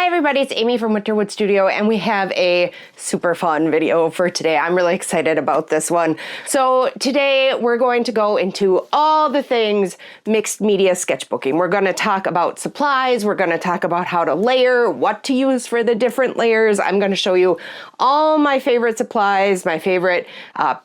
everybody, it's Amy from Winterwood Studio, and we have a super fun video for today. I'm really excited about this one. So today we're going to go into all the things mixed media sketchbooking. We're going to talk about supplies, we're going to talk about how to layer, what to use for the different layers. I'm going to show you all my favorite supplies, my favorite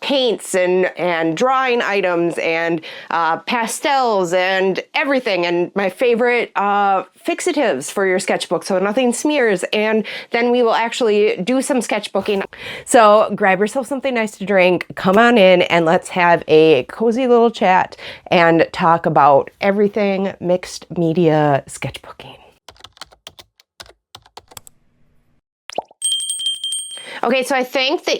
paints and drawing items and pastels and everything, and my favorite fixatives for your sketchbook so nothing smears, and then we will actually do some sketchbooking. So grab yourself something nice to drink, come on in, and let's have a cozy little chat and talk about everything mixed media sketchbooking. Okay, so I think the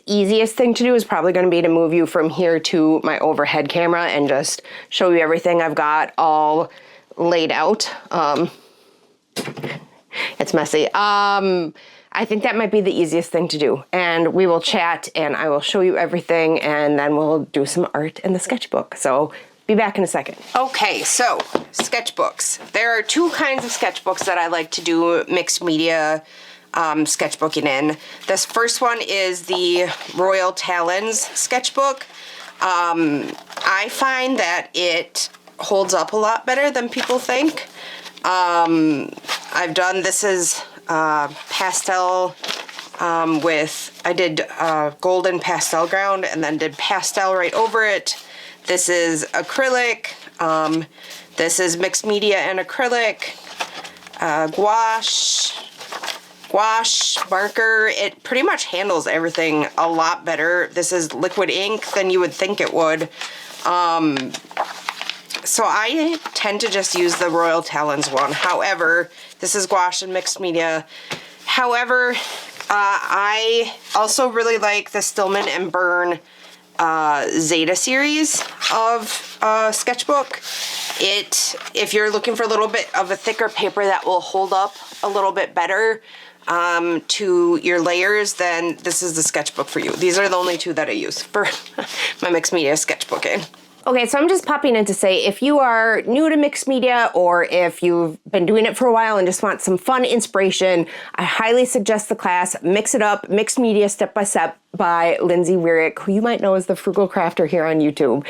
easiest thing to do is probably going to be to move you from here to my overhead camera and just show you everything I've got all laid out. It's messy. I think that might be the easiest thing to do, and we will chat and I will show you everything, and then we'll do some art in the sketchbook. So be back in a second. Okay, so sketchbooks. There are two kinds of sketchbooks that I like to do mixed media sketchbooking in. This first one is the Royal Talons sketchbook. I find that it holds up a lot better than people think. I've done, this is pastel I did golden pastel ground and then did pastel right over it. This is acrylic. This is mixed media and acrylic. Gouache, marker. It pretty much handles everything a lot better. This is liquid ink than you would think it would. So I tend to just use the Royal Talons one. However, this is gouache and mixed media. However, I also really like the Stillman and Burn Zeta series of sketchbook. If you're looking for a little bit of a thicker paper that will hold up a little bit better to your layers, then this is the sketchbook for you. These are the only two that I use for my mixed media sketchbooking. Okay, so I'm just popping in to say, if you are new to mixed media or if you've been doing it for a while and just want some fun inspiration, I highly suggest the class Mix It Up, Mixed Media Step by Step by Lindsay Weirick, who you might know as the Frugal Crafter here on YouTube.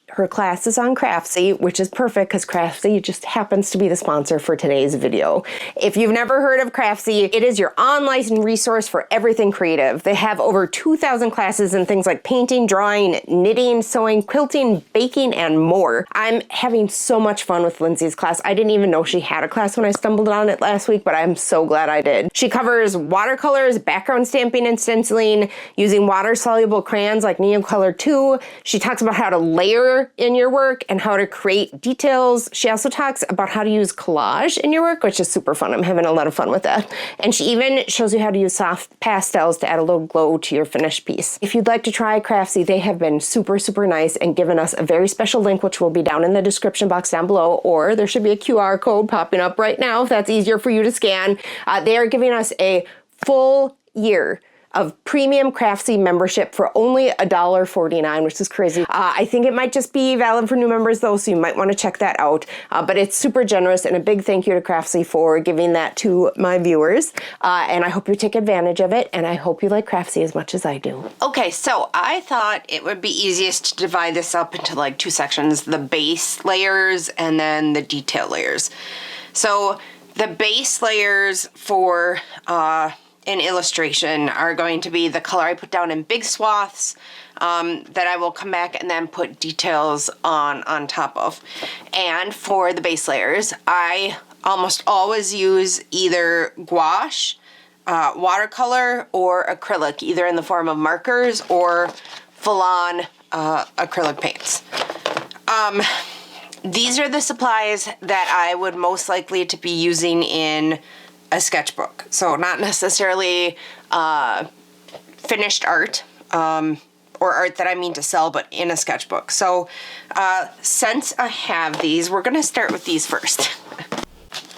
Her class is on Craftsy, which is perfect because Craftsy just happens to be the sponsor for today's video. If you've never heard of Craftsy, it is your online resource for everything creative. They have over 2,000 classes in things like painting, drawing, knitting, sewing, quilting, baking, and more. I'm having so much fun with Lindsay's class. I didn't even know she had a class when I stumbled on it last week, but I'm so glad I did. She covers watercolors, background stamping and stenciling, using water-soluble crayons like Neocolor 2. She talks about how to layer in your work and how to create details. She also talks about how to use collage in your work, which is super fun. I'm having a lot of fun with that. And she even shows you how to use soft pastels to add a little glow to your finished piece. If you'd like to try Craftsy, they have been super, super nice and given us a very special link, which will be down in the description box down below, or there should be a QR code popping up right now if that's easier for you to scan. They are giving us a full year of premium Craftsy membership for only $1.49, which is crazy. I think it might just be valid for new members though, so you might want to check that out. But it's super generous, and a big thank you to Craftsy for giving that to my viewers. And I hope you take advantage of it, and I hope you like Craftsy as much as I do. Okay, so I thought it would be easiest to divide this up into like two sections, the base layers and then the detail layers. So the base layers for in illustration are going to be the color I put down in big swaths that I will come back and then put details on top of. And for the base layers, I almost always use either gouache, watercolor, or acrylic, either in the form of markers or full-on acrylic paints. These are the supplies that I would most likely to be using in a sketchbook. So not necessarily finished art or art that I mean to sell, but in a sketchbook. So since I have these, we're going to start with these first.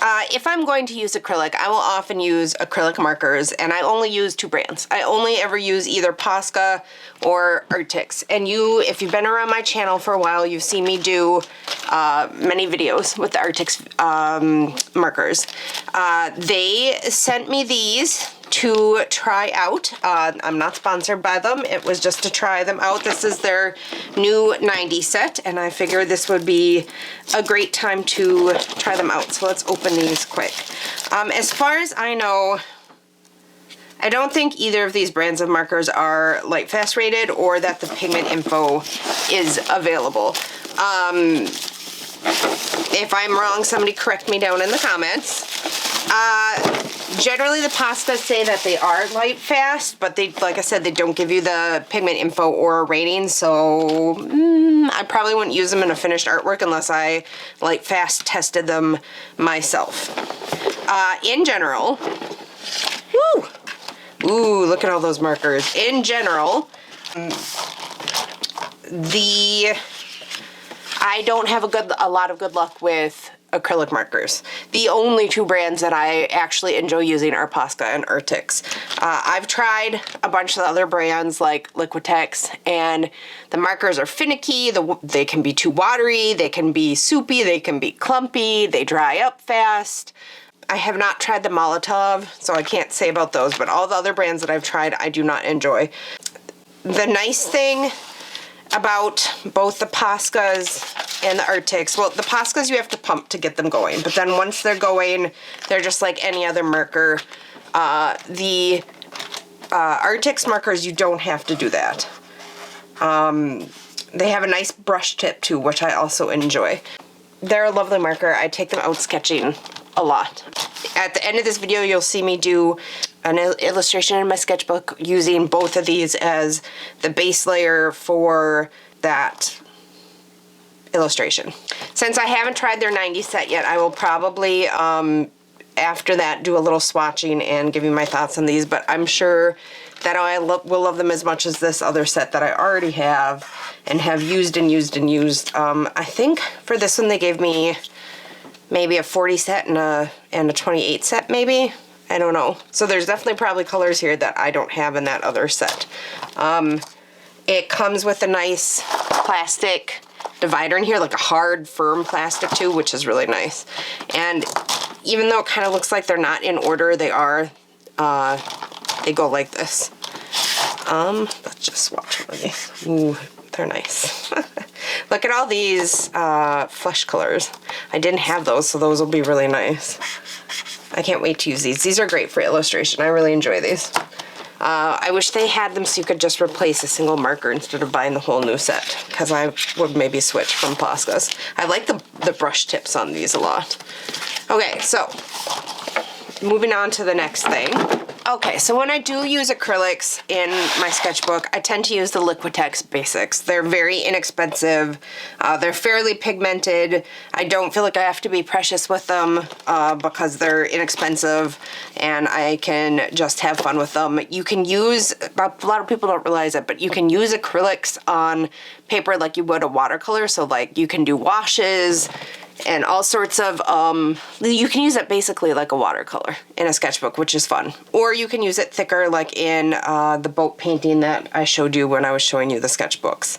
If I'm going to use acrylic, I will often use acrylic markers, and I only use 2 brands. I only ever use either Posca or Arrtx. And if you've been around my channel for a while, you've seen me do many videos with the Arrtx markers. They sent me these to try out. I'm not sponsored by them. It was just to try them out. This is their new 90 set, and I figured this would be a great time to try them out. So let's open these quick. As far as I know, I don't think either of these brands of markers are light fast rated or that the pigment info is available. If I'm wrong, somebody correct me down in the comments. Generally the Poscas say that they are light fast, but they, like I said, they don't give you the pigment info or a rating, so I probably wouldn't use them in a finished artwork unless I light fast tested them myself. In general, ooh, look at all those markers. In general, I don't have a lot of good luck with acrylic markers. The only 2 brands that I actually enjoy using are Posca and Arrtx. I've tried a bunch of other brands like Liquitex, and the markers are finicky. They can be too watery, they can be soupy, they can be clumpy, they dry up fast. I have not tried the Molotov, so I can't say about those, but all the other brands that I've tried, I do not enjoy. The nice thing about both the Poscas and the Arrtx, well, the Poscas you have to pump to get them going, but then once they're going, they're just like any other marker. The Arrtx markers, you don't have to do that. They have a nice brush tip too, which I also enjoy. They're a lovely marker. I take them out sketching a lot. At the end of this video, you'll see me do an illustration in my sketchbook using both of these as the base layer for that illustration. Since I haven't tried their 90 set yet, I will probably, after that, do a little swatching and give you my thoughts on these, but I'm sure that I will love them as much as this other set that I already have and have used and used and used. I think for this one they gave me maybe a 40 set and a 28 set maybe. I don't know. So there's definitely probably colors here that I don't have in that other set. It comes with a nice plastic divider in here, like a hard, firm plastic too, which is really nice. And even though it kind of looks like they're not in order, they are. They go like this. Let's just swatch one of these. Ooh, they're nice. Look at all these flesh colors. I didn't have those, so those will be really nice. I can't wait to use these. These are great for illustration. I really enjoy these. I wish they had them so you could just replace a single marker instead of buying the whole new set, because I would maybe switch from Poscas. I like the brush tips on these a lot. Okay, so moving on to the next thing. Okay, so when I do use acrylics in my sketchbook, I tend to use the Liquitex Basics. They're very inexpensive. They're fairly pigmented. I don't feel like I have to be precious with them because they're inexpensive and I can just have fun with them. You can use, a lot of people don't realize it, but you can use acrylics on paper like you would a watercolor. So like you can do washes and all sorts of, you can use it basically like a watercolor in a sketchbook, which is fun. Or you can use it thicker like in the boat painting that I showed you when I was showing you the sketchbooks.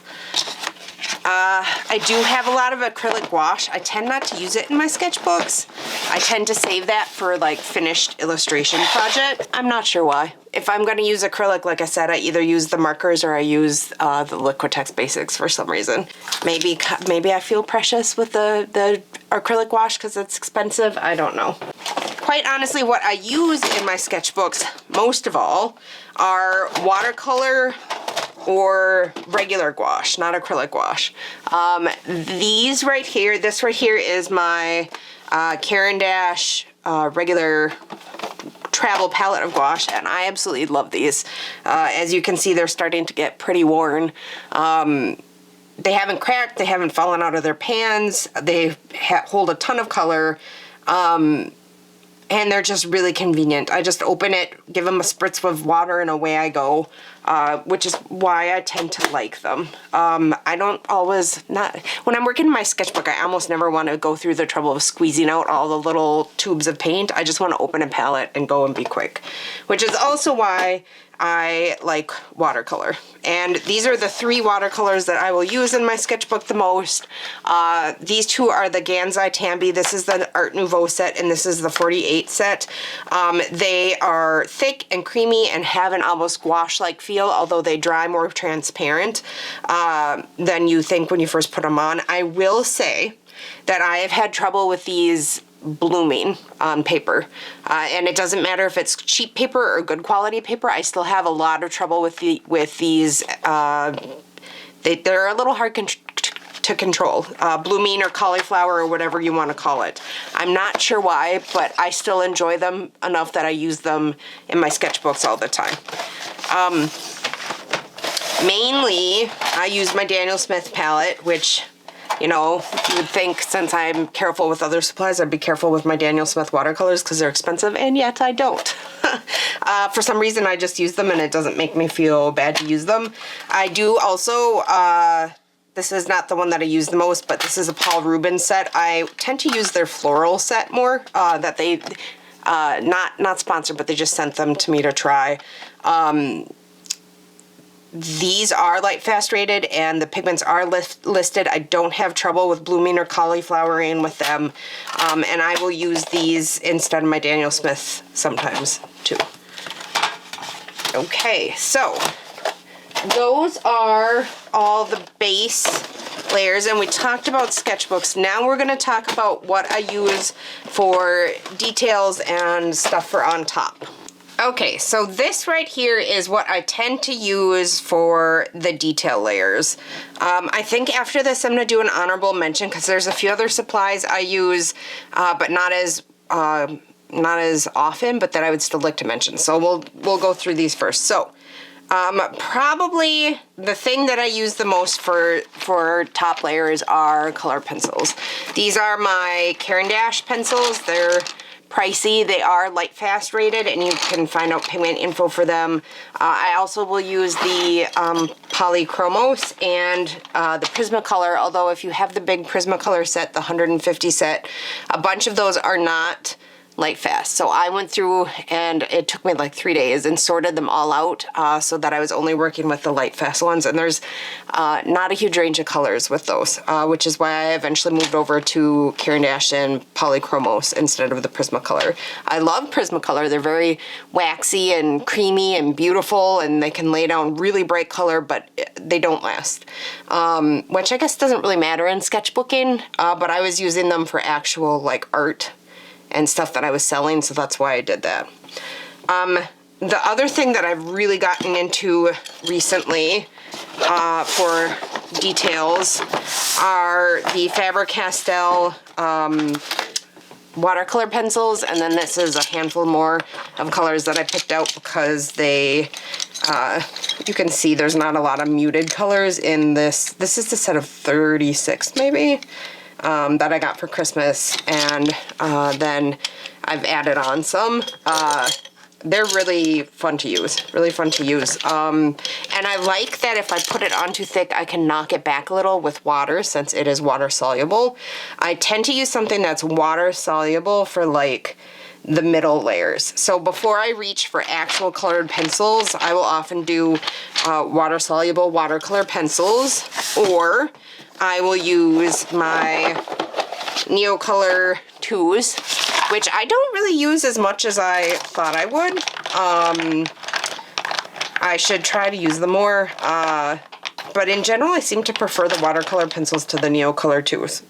I do have a lot of acrylic gouache. I tend not to use it in my sketchbooks. I tend to save that for like finished illustration project. I'm not sure why. If I'm going to use acrylic, like I said, I either use the markers or I use the Liquitex Basics for some reason. Maybe I feel precious with the acrylic gouache because it's expensive. I don't know. Quite honestly, what I use in my sketchbooks most of all are watercolor or regular gouache, not acrylic gouache. These right here, this right here is my Caran d'Ache regular travel palette of gouache, and I absolutely love these. As you can see, they're starting to get pretty worn. They haven't cracked, they haven't fallen out of their pans, they hold a ton of color. and they're just really convenient. I just open it, give them a spritz of water, and away I go, which is why I tend to like them. I don't always, when I'm working in my sketchbook, I almost never want to go through the trouble of squeezing out all the little tubes of paint. I just want to open a palette and go and be quick, which is also why I like watercolor. And these are the 3 watercolors that I will use in my sketchbook the most. These 2 are the Gansai Tambi. This is the Art Nouveau set, and this is the 48 set. They are thick and creamy and have an almost gouache-like feel, although they dry more transparent than you think when you first put them on. I will say that I have had trouble with these blooming on paper, and it doesn't matter if it's cheap paper or good quality paper. I still have a lot of trouble with these. They're a little hard to control, blooming or cauliflower or whatever you want to call it. I'm not sure why, but I still enjoy them enough that I use them in my sketchbooks all the time. Mainly, I use my Daniel Smith palette, which, you know, you would think since I'm careful with other supplies, I'd be careful with my Daniel Smith watercolors because they're expensive, and yet I don't. For some reason, I just use them, and it doesn't make me feel bad to use them. I do also, this is not the one that I use the most, but this is a Paul Rubens set. I tend to use their floral set more, that they, not sponsored, but they just sent them to me to try. These are light fast rated, and the pigments are listed. I don't have trouble with blooming or cauliflowering with them, and I will use these instead of my Daniel Smith sometimes too. Okay, so those are all the base layers, and we talked about sketchbooks. Now we're going to talk about what I use for details and stuff for on top. Okay, so this right here is what I tend to use for the detail layers. I think after this I'm going to do an honorable mention because there's a few other supplies I use, but not as often, but that I would still like to mention. So we'll go through these first. So probably the thing that I use the most for top layers are color pencils. These are my Caran d'Ache pencils. They're pricey. They are light fast rated, and you can find out pigment info for them. I also will use the Polychromos and the Prismacolor, although if you have the big Prismacolor set, the 150 set, a bunch of those are not light fast. So I went through, and it took me like 3 days, and sorted them all out so that I was only working with the light fast ones, and there's not a huge range of colors with those, which is why I eventually moved over to Caran d'Ache and Polychromos instead of the Prismacolor. I love Prismacolor. They're very waxy and creamy and beautiful, and they can lay down really bright color, but they don't last, which I guess doesn't really matter in sketchbooking, but I was using them for actual like art and stuff that I was selling, so that's why I did that. The other thing that I've really gotten into recently for details are the Faber-Castell watercolor pencils, and then this is a handful more of colors that I picked out because they, you can see there's not a lot of muted colors in this. This is the set of 36 maybe. That I got for Christmas, and then I've added on some. They're really fun to use, and I like that if I put it on too thick, I can knock it back a little with water since it is water soluble. I tend to use something that's water soluble for like the middle layers. So before I reach for actual colored pencils, I will often do water soluble watercolor pencils, or I will use my Neocolor 2s, which I don't really use as much as I thought I would. I should try to use them more, but in general I seem to prefer the watercolor pencils to the Neocolor 2s.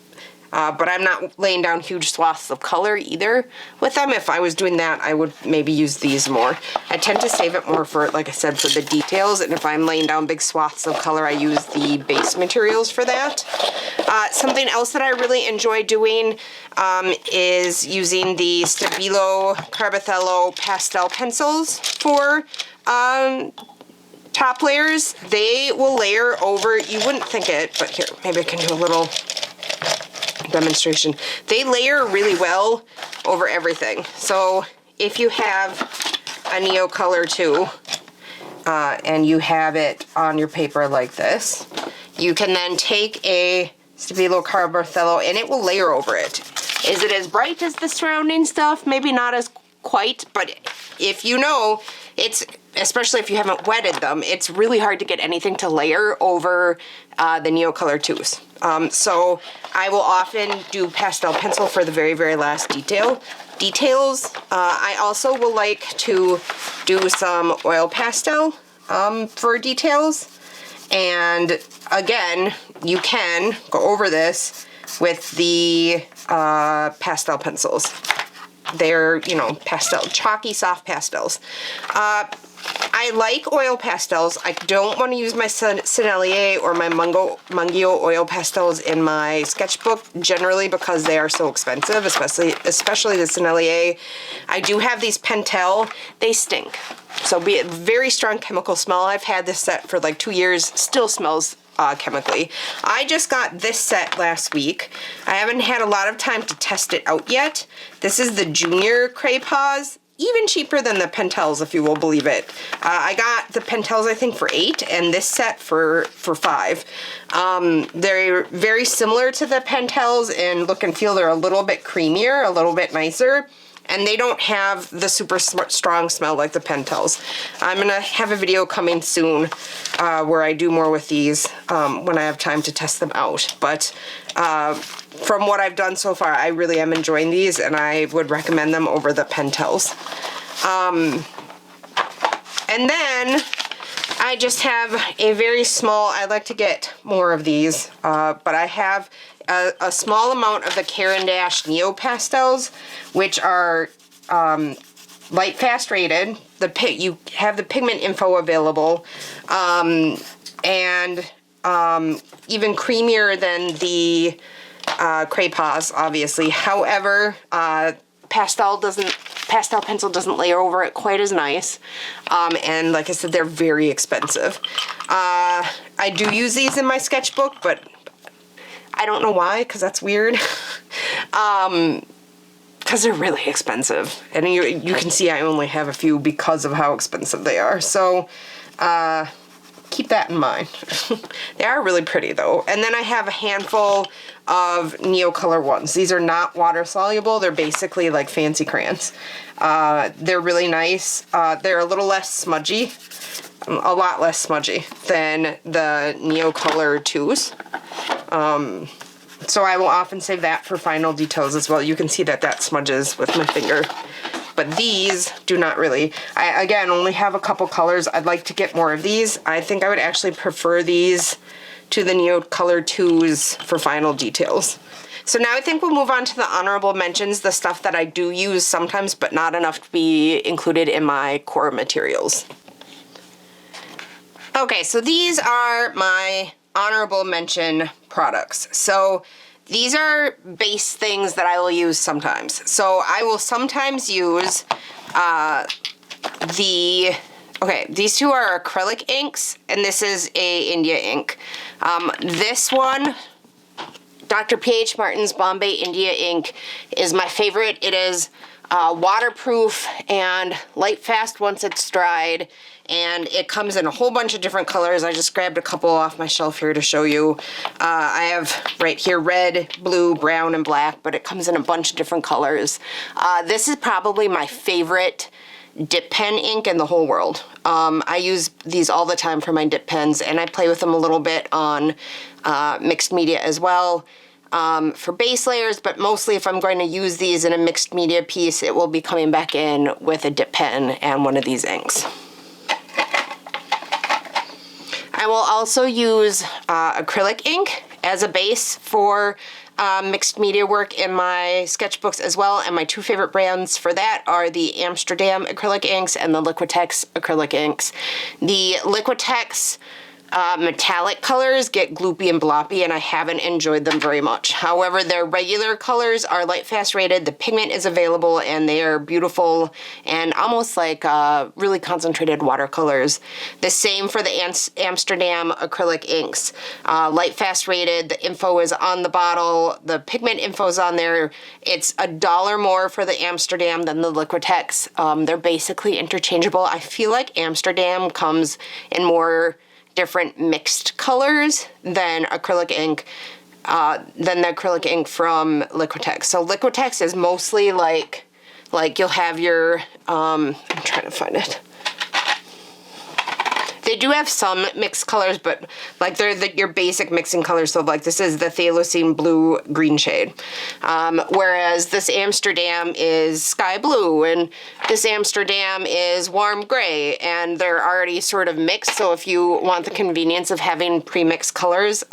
But I'm not laying down huge swaths of color either with them. If I was doing that, I would maybe use these more. I tend to save it more for, like I said, for the details, and if I'm laying down big swaths of color, I use the base materials for that. Something else that I really enjoy doing is using the Stabilo Carbothello pastel pencils for top layers. They will layer over, you wouldn't think it, but here, maybe I can do a little demonstration. They layer really well over everything. So if you have a Neocolor too, and you have it on your paper like this, you can then take a Stabilo Carbon Thello and it will layer over it. Is it as bright as the surrounding stuff? Maybe not as quite, but if you know, it's, especially if you haven't wetted them, it's really hard to get anything to layer over the Neocolor 2s. So I will often do pastel pencil for the very, very last details. I also will like to do some oil pastel for details. And again, you can go over this with the pastel pencils. They're, you know, pastel, chalky, soft pastels. I like oil pastels. I don't want to use my Sennelier or my Mungio oil pastels in my sketchbook, generally because they are so expensive, especially the Sennelier. I do have these Pentel. They stink. So be it very strong chemical smell. I've had this set for like 2 years, still smells chemically. I just got this set last week. I haven't had a lot of time to test it out yet. This is the Junior Craypaws, even cheaper than the Pentels, if you will believe it. I got the Pentels, I think, for $8, and this set for $5. They're very similar to the Pentels in look and feel. They're a little bit creamier, a little bit nicer, and they don't have the super strong smell like the Pentels. I'm gonna have a video coming soon where I do more with these when I have time to test them out. But from what I've done so far, I really am enjoying these, and I would recommend them over the Pentels. And then I just have a very small, I like to get more of these, but I have a small amount of the Caran d'Ache Neopastels, which are light fast rated. You have the pigment info available, and even creamier than the Craypaws, obviously. However, pastel pencil doesn't layer over it quite as nice, and like I said, they're very expensive. I do use these in my sketchbook, but I don't know why, because that's weird. Because they're really expensive, and you can see I only have a few because of how expensive they are. So keep that in mind. They are really pretty though. And then I have a handful of Neocolor ones. These are not water soluble. They're basically like fancy crayons. They're really nice. They're a little less smudgy, a lot less smudgy than the Neocolor 2s. So I will often save that for final details as well. You can see that smudges with my finger. But these do not really. I, again, only have a couple colors. I'd like to get more of these. I think I would actually prefer these to the Neocolor 2s for final details. So now I think we'll move on to the honorable mentions, the stuff that I do use sometimes, but not enough to be included in my core materials. Okay, so these are my honorable mention products. So these are base things that I will use sometimes. So I will sometimes use these two are acrylic inks, and this is a India ink. This one, Dr. P.H. Martin's Bombay India ink, is my favorite. It is waterproof and light fast once it's dried, and it comes in a whole bunch of different colors. I just grabbed a couple off my shelf here to show you. I have right here red, blue, brown, and black, but it comes in a bunch of different colors. This is probably my favorite dip pen ink in the whole world. I use these all the time for my dip pens, and I play with them a little bit on mixed media as well. For base layers, but mostly if I'm going to use these in a mixed media piece, it will be coming back in with a dip pen and one of these inks. I will also use acrylic ink as a base for mixed media work in my sketchbooks as well, and my two favorite brands for that are the Amsterdam acrylic inks and the Liquitex acrylic inks. The Liquitex metallic colors get gloopy and bloppy, and I haven't enjoyed them very much. However, their regular colors are light fast rated, the pigment is available, and they are beautiful and almost like really concentrated watercolors. The same for the Amsterdam acrylic inks. Light fast rated, the info is on the bottle, the pigment info is on there. It's $1 more for the Amsterdam than the Liquitex. They're basically interchangeable. I feel like Amsterdam comes in more different mixed colors than acrylic ink, than the acrylic ink from Liquitex. So Liquitex is mostly like you'll have your, I'm trying to find it. They do have some mixed colors, but like they're your basic mixing colors. So like this is the Thalocene blue green shade. Whereas this Amsterdam is sky blue and this Amsterdam is warm gray, and they're already sort of mixed. So if you want the convenience of having pre-mixed colors,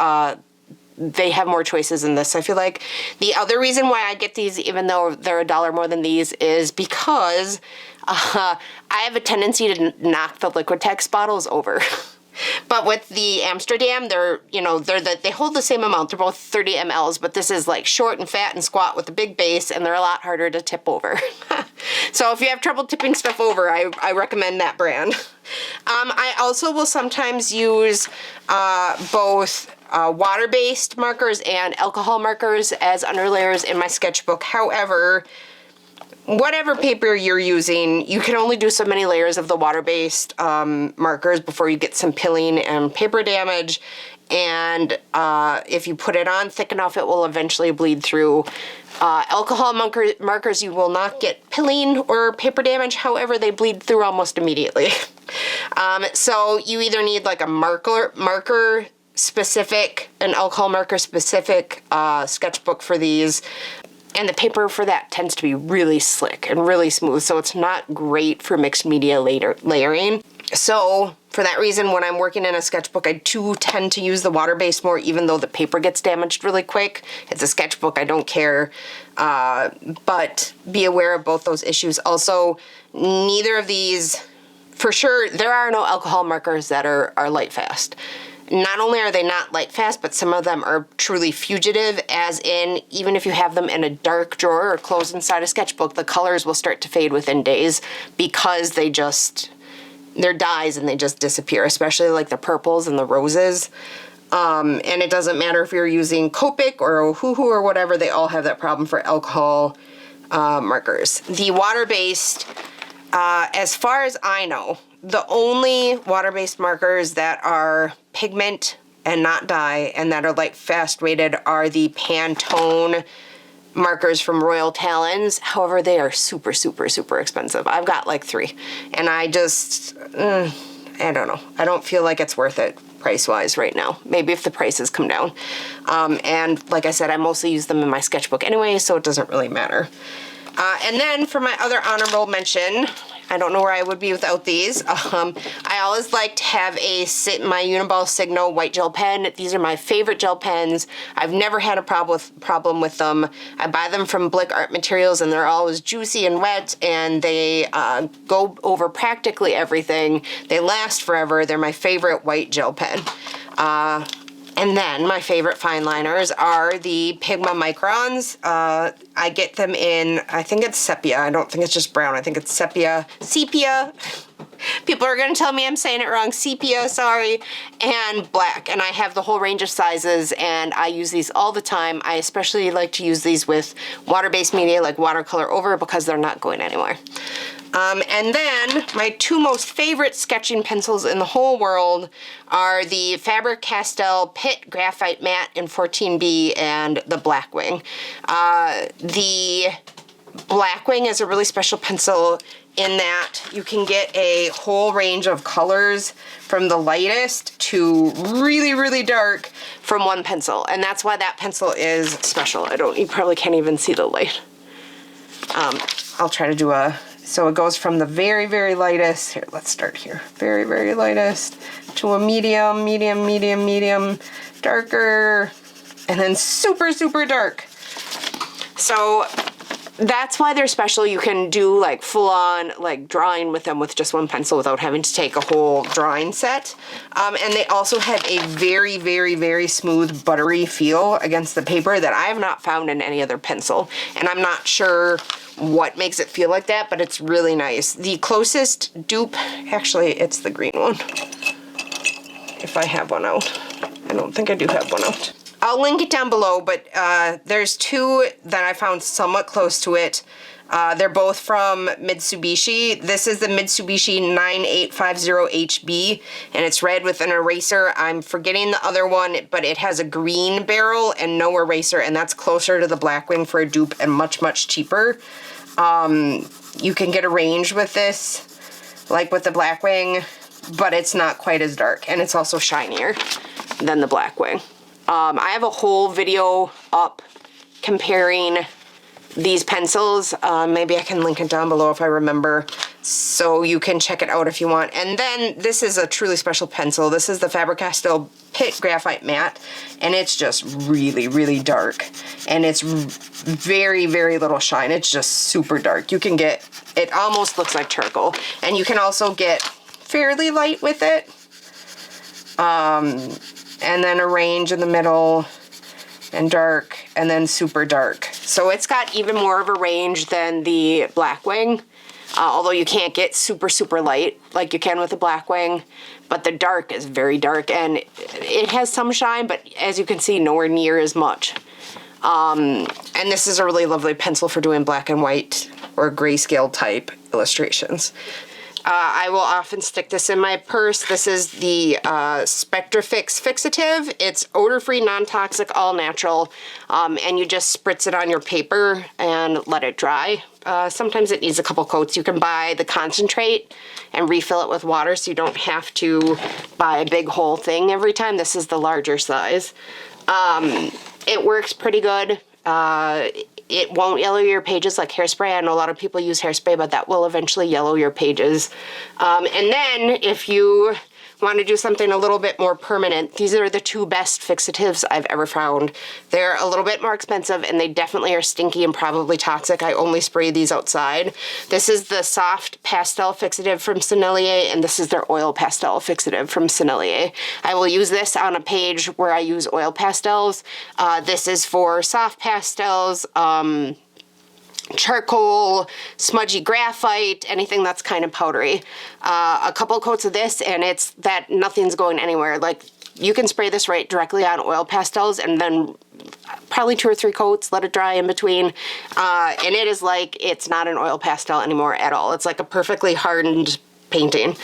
they have more choices in this. I feel like the other reason why I get these, even though they're $1 more than these, is because I have a tendency to knock the Liquitex bottles over. But with the Amsterdam, they hold the same amount. They're both 30 mLs, but this is like short and fat and squat with a big base, and they're a lot harder to tip over. So if you have trouble tipping stuff over, I recommend that brand. I also will sometimes use both water-based markers and alcohol markers as underlayers in my sketchbook. However, whatever paper you're using, you can only do so many layers of the water-based markers before you get some pilling and paper damage. And if you put it on thick enough, it will eventually bleed through. Alcohol markers, you will not get pilling or paper damage. However, they bleed through almost immediately. So you either need like a marker specific, an alcohol marker specific sketchbook for these. And the paper for that tends to be really slick and really smooth, so it's not great for mixed media layering. So for that reason, when I'm working in a sketchbook, I do tend to use the water-based more, even though the paper gets damaged really quick. It's a sketchbook, I don't care. But be aware of both those issues. Also, neither of these, for sure, there are no alcohol markers that are light fast. Not only are they not light fast, but some of them are truly fugitive, as in even if you have them in a dark drawer or closed inside a sketchbook, the colors will start to fade within days because they're dyes and they just disappear, especially like the purples and the roses. And it doesn't matter if you're using Copic or Ohuhu or whatever, they all have that problem for alcohol markers. The water-based, as far as I know, the only water-based markers that are pigment and not dye and that are light fast rated are the Pantone markers from Royal Talons. However, they are super, super, super expensive. I've got like 3, and I just, I don't know. I don't feel like it's worth it price-wise right now. Maybe if the prices come down. And like I said, I mostly use them in my sketchbook anyway, so it doesn't really matter. And then for my other honorable mention, I don't know where I would be without these. I always like to have my Uniball Signo white gel pen. These are my favorite gel pens. I've never had a problem with them. I buy them from Blick Art Materials, and they're always juicy and wet, and they go over practically everything. They last forever. They're my favorite white gel pen. And then my favorite fine liners are the Pigma Microns. I get them in, I think it's sepia. I don't think it's just brown. I think it's sepia. Sepia. People are going to tell me I'm saying it wrong. Sepia, sorry. And black. And I have the whole range of sizes, and I use these all the time. I especially like to use these with water-based media like watercolor over because they're not going anywhere. And then my 2 most favorite sketching pencils in the whole world are the Faber-Castell Pitt Graphite Matte in 14B and the Blackwing. The Blackwing is a really special pencil in that you can get a whole range of colors from the lightest to really, really dark from one pencil. And that's why that pencil is special. You probably can't even see the light. I'll try to do so it goes from the very, very lightest, here, let's start here, very, very lightest, to a medium, medium, medium, medium, darker, and then super, super dark. So that's why they're special. You can do like full on like drawing with them with just one pencil without having to take a whole drawing set. And they also have a very, very, very smooth buttery feel against the paper that I have not found in any other pencil. And I'm not sure what makes it feel like that, but it's really nice. The closest dupe, actually it's the green one. If I have one out. I don't think I do have one out. I'll link it down below, but there's two that I found somewhat close to it. They're both from Mitsubishi. This is the Mitsubishi 9850HB, and it's red with an eraser. I'm forgetting the other one, but it has a green barrel and no eraser, and that's closer to the Blackwing for a dupe and much, much cheaper. You can get a range with this, like with the Blackwing, but it's not quite as dark, and it's also shinier than the Blackwing. I have a whole video up comparing these pencils. Maybe I can link it down below if I remember, so you can check it out if you want. And then this is a truly special pencil. This is the Faber-Castell Pitt Graphite Matte, and it's just really, really dark. And it's very, very little shine. It's just super dark. You can get, it almost looks like charcoal. And you can also get fairly light with it. And then a range in the middle, and dark, and then super dark. So it's got even more of a range than the Blackwing, although you can't get super, super light like you can with the Blackwing, but the dark is very dark, and it has some shine, but as you can see, nowhere near as much. And this is a really lovely pencil for doing black and white or grayscale type illustrations. I will often stick this in my purse. This is the Spectrafix Fixative. It's odor-free, non-toxic, all-natural, and you just spritz it on your paper and let it dry. Sometimes it needs a couple coats. You can buy the concentrate and refill it with water, so you don't have to buy a big whole thing every time. This is the larger size. It works pretty good. It won't yellow your pages like hairspray. I know a lot of people use hairspray, but that will eventually yellow your pages. And then if you want to do something a little bit more permanent, these are the two best fixatives I've ever found. They're a little bit more expensive, and they definitely are stinky and probably toxic. I only spray these outside. This is the soft pastel fixative from Sennelier, and this is their oil pastel fixative from Sennelier. I will use this on a page where I use oil pastels. This is for soft pastels, charcoal, smudgy graphite, anything that's kind of powdery. A couple coats of this, and it's that nothing's going anywhere. Like, you can spray this right directly on oil pastels, and then probably 2 or 3 coats, let it dry in between, and it is like it's not an oil pastel anymore at all. It's like a perfectly hardened painting.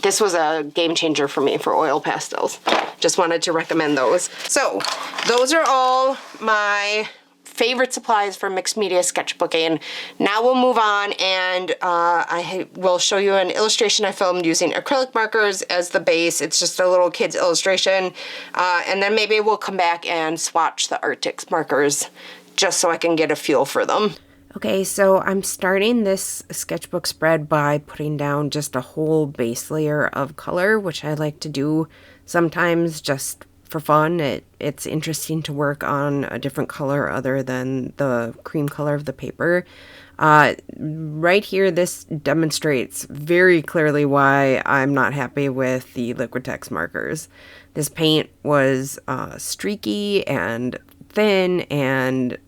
This was a game changer for me for oil pastels. Just wanted to recommend those. So those are all my favorite supplies for mixed media sketchbooking. Now we'll move on, and I will show you an illustration I filmed using acrylic markers as the base. It's just a little kid's illustration, and then maybe we'll come back and swatch the Arrtx markers just so I can get a feel for them. Okay, so I'm starting this sketchbook spread by putting down just a whole base layer of color, which I like to do sometimes just for fun. It's interesting to work on a different color other than the cream color of the paper. Right here, this demonstrates very clearly why I'm not happy with the Liquitex markers. This paint was streaky and thin and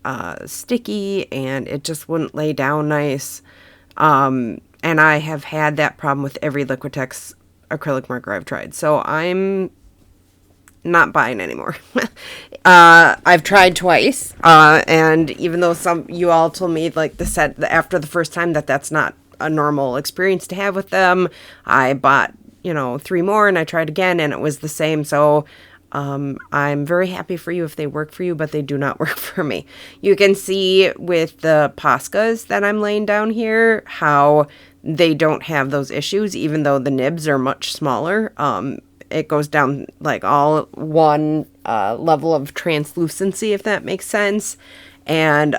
sticky, and it just wouldn't lay down nice. And I have had that problem with every Liquitex acrylic marker I've tried, so I'm not buying anymore. I've tried twice, and even though some you all told me like after the first time that's not a normal experience to have with them, I bought 3 more, and I tried again, and it was the same. So I'm very happy for you if they work for you, but they do not work for me. You can see with the Poscas that I'm laying down here how they don't have those issues, even though the nibs are much smaller. It goes down like all one level of translucency, if that makes sense. And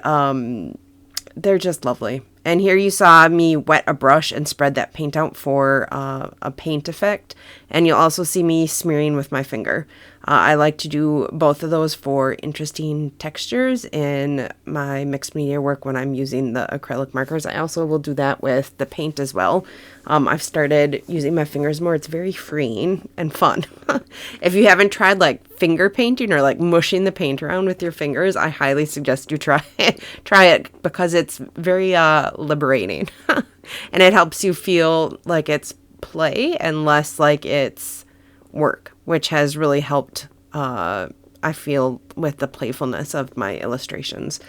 they're just lovely. And here you saw me wet a brush and spread that paint out for a paint effect. And you'll also see me smearing with my finger. I like to do both of those for interesting textures in my mixed media work when I'm using the acrylic markers. I also will do that with the paint as well. I've started using my fingers more. It's very freeing and fun. If you haven't tried like finger painting or like mushing the paint around with your fingers, I highly suggest you try it. Try it because it's very liberating. And it helps you feel like it's play and less like it's work, which has really helped, I feel, with the playfulness of my illustrations.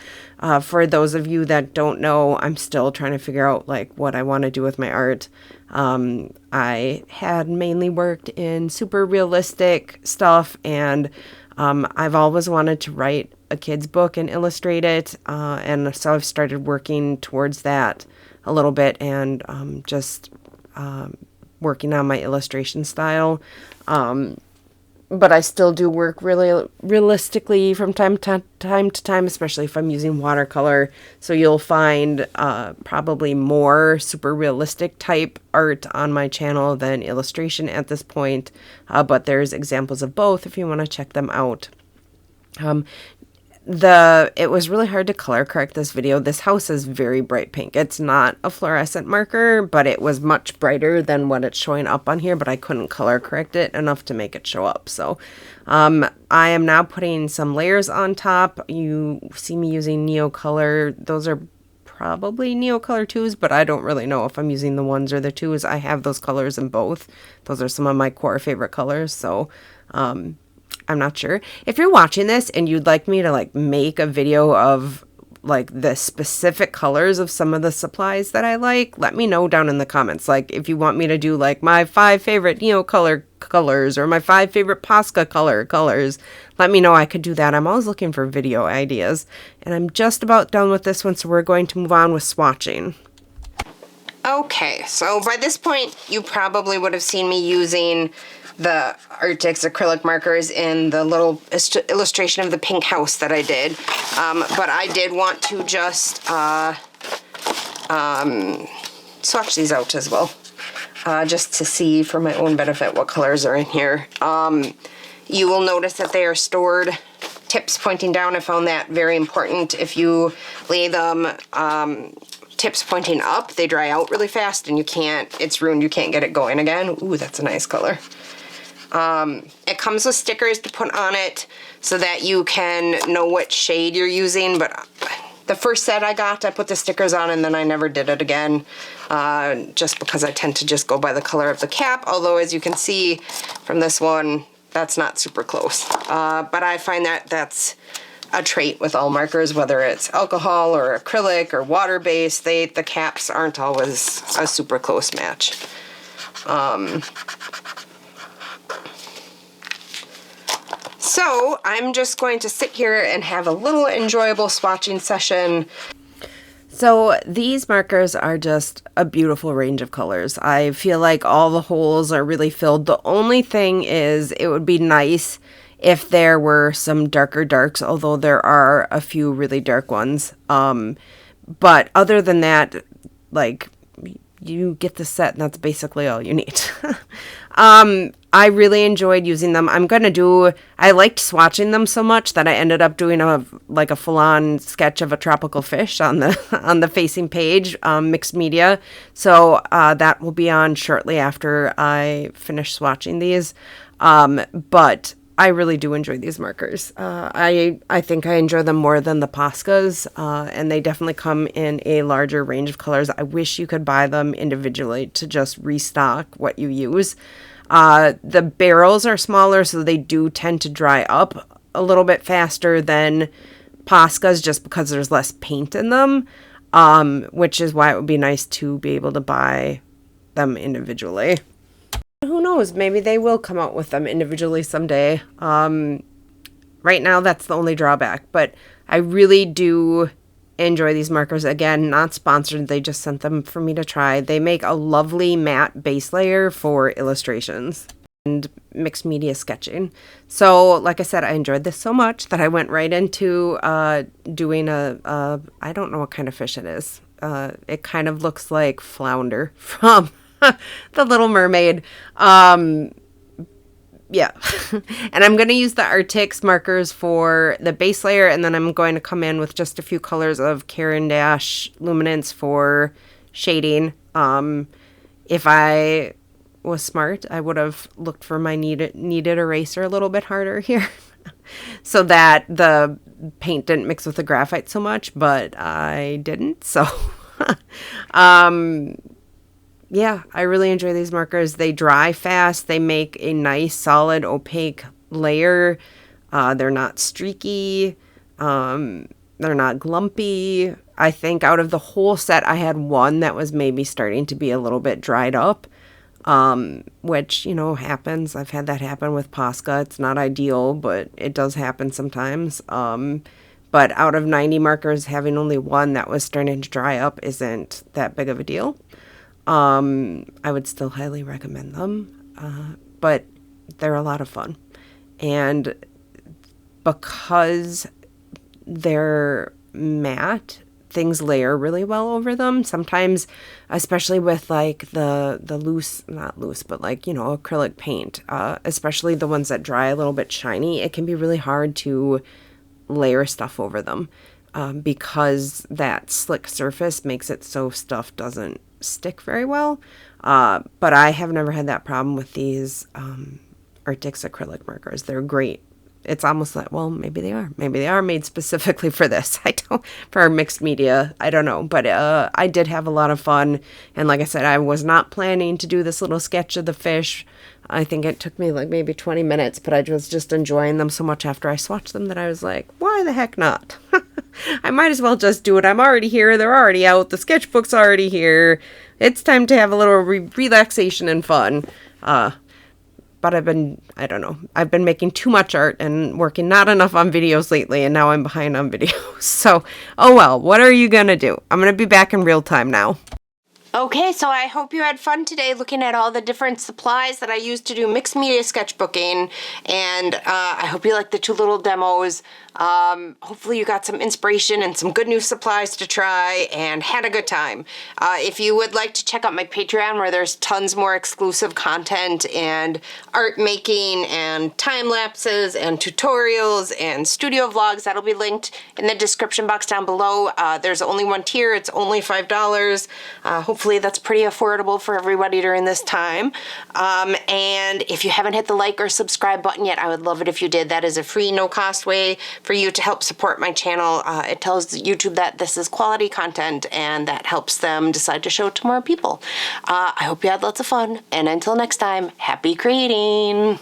For those of you that don't know, I'm still trying to figure out like what I want to do with my art. I had mainly worked in super realistic stuff, and I've always wanted to write a kid's book and illustrate it, and so I've started working towards that a little bit, and just working on my illustration style. But I still do work really realistically from time to time, especially if I'm using watercolor. So you'll find probably more super realistic type art on my channel than illustration at this point. But there's examples of both if you want to check them out. It was really hard to color correct this video. This house is very bright pink. It's not a fluorescent marker, but it was much brighter than what it's showing up on here, but I couldn't color correct it enough to make it show up. So I am now putting some layers on top. You see me using Neocolor. Those are probably Neocolor 2s, but I don't really know if I'm using the 1s or the 2s. I have those colors in both. Those are some of my core favorite colors. So I'm not sure. If you're watching this and you'd like me to like make a video of like the specific colors of some of the supplies that I like, let me know down in the comments. Like if you want me to do like my 5 favorite Neocolor colors or my 5 favorite Posca colors, let me know. I could do that. I'm always looking for video ideas. And I'm just about done with this one, so we're going to move on with swatching. Okay, so by this point you probably would have seen me using the Arrtx acrylic markers in the little illustration of the pink house that I did. But I did want to just swatch these out as well, just to see for my own benefit what colors are in here. You will notice that they are stored tips pointing down. I found that very important. If you lay them tips pointing up, they dry out really fast and it's ruined. You can't get it going again. Ooh, that's a nice color. It comes with stickers to put on it so that you can know what shade you're using, but the first set I got, I put the stickers on and then I never did it again, just because I tend to just go by the color of the cap, although as you can see from this one, that's not super close. But I find that that's a trait with all markers, whether it's alcohol or acrylic or water-based, the caps aren't always a super close match. So I'm just going to sit here and have a little enjoyable swatching session. So these markers are just a beautiful range of colors. I feel like all the holes are really filled. The only thing is it would be nice if there were some darker darks, although there are a few really dark ones. But other than that, like, you get the set and that's basically all you need. I really enjoyed using them. I liked swatching them so much that I ended up doing a full-on sketch of a tropical fish on the facing page, mixed media. So that will be on shortly after I finish swatching these. But I really do enjoy these markers. I think I enjoy them more than the Poscas, and they definitely come in a larger range of colors. I wish you could buy them individually to just restock what you use. The barrels are smaller, so they do tend to dry up a little bit faster than Poscas just because there's less paint in them, which is why it would be nice to be able to buy them individually. Who knows, maybe they will come out with them individually someday. Right now, that's the only drawback, but I really do enjoy these markers. Again, not sponsored, they just sent them for me to try. They make a lovely matte base layer for illustrations and mixed media sketching. So, like I said, I enjoyed this so much that I went right into doing I don't know what kind of fish it is. It kind of looks like flounder from The Little Mermaid. yeah. And I'm going to use the Arrtx markers for the base layer, and then I'm going to come in with just a few colors of Caran d'Ache Luminance for shading. If I was smart, I would have looked for my needed eraser a little bit harder here so that the paint didn't mix with the graphite so much, but I didn't. So yeah, I really enjoy these markers. They dry fast. They make a nice, solid, opaque layer. They're not streaky. They're not glumpy. I think out of the whole set, I had one that was maybe starting to be a little bit dried up, which, you know, happens. I've had that happen with Posca. It's not ideal, but it does happen sometimes. But out of 90 markers, having only one that was starting to dry up isn't that big of a deal. I would still highly recommend them, but they're a lot of fun. And because they're matte, things layer really well over them. Sometimes, especially with like the loose, not loose, but like, you know, acrylic paint, especially the ones that dry a little bit shiny, it can be really hard to layer stuff over them, because that slick surface makes it so stuff doesn't stick very well. But I have never had that problem with these Arrtx acrylic markers. They're great. It's almost like, well, maybe they are made specifically for this. For mixed media. I don't know, but I did have a lot of fun. And like I said, I was not planning to do this little sketch of the fish. I think it took me like maybe 20 minutes, but I was just enjoying them so much after I swatched them that I was like, why the heck not? I might as well just do it. I'm already here. They're already out. The sketchbook's already here. It's time to have a little relaxation and fun. But I've been making too much art and working not enough on videos lately, and now I'm behind on videos. So, oh well, what are you gonna do? I'm gonna be back in real time now. Okay, so I hope you had fun today looking at all the different supplies that I use to do mixed media sketchbooking, and I hope you liked the two little demos. Hopefully you got some inspiration and some good new supplies to try and had a good time. If you would like to check out my Patreon, where there's tons more exclusive content and art making and time lapses and tutorials and studio vlogs, that'll be linked in the description box down below. There's only one tier. It's only $5. Hopefully that's pretty affordable for everybody during this time. And if you haven't hit the like or subscribe button yet, I would love it if you did. That is a free, no-cost way for you to help support my channel. It tells YouTube that this is quality content, and that helps them decide to show it to more people. I hope you had lots of fun, and until next time, happy creating!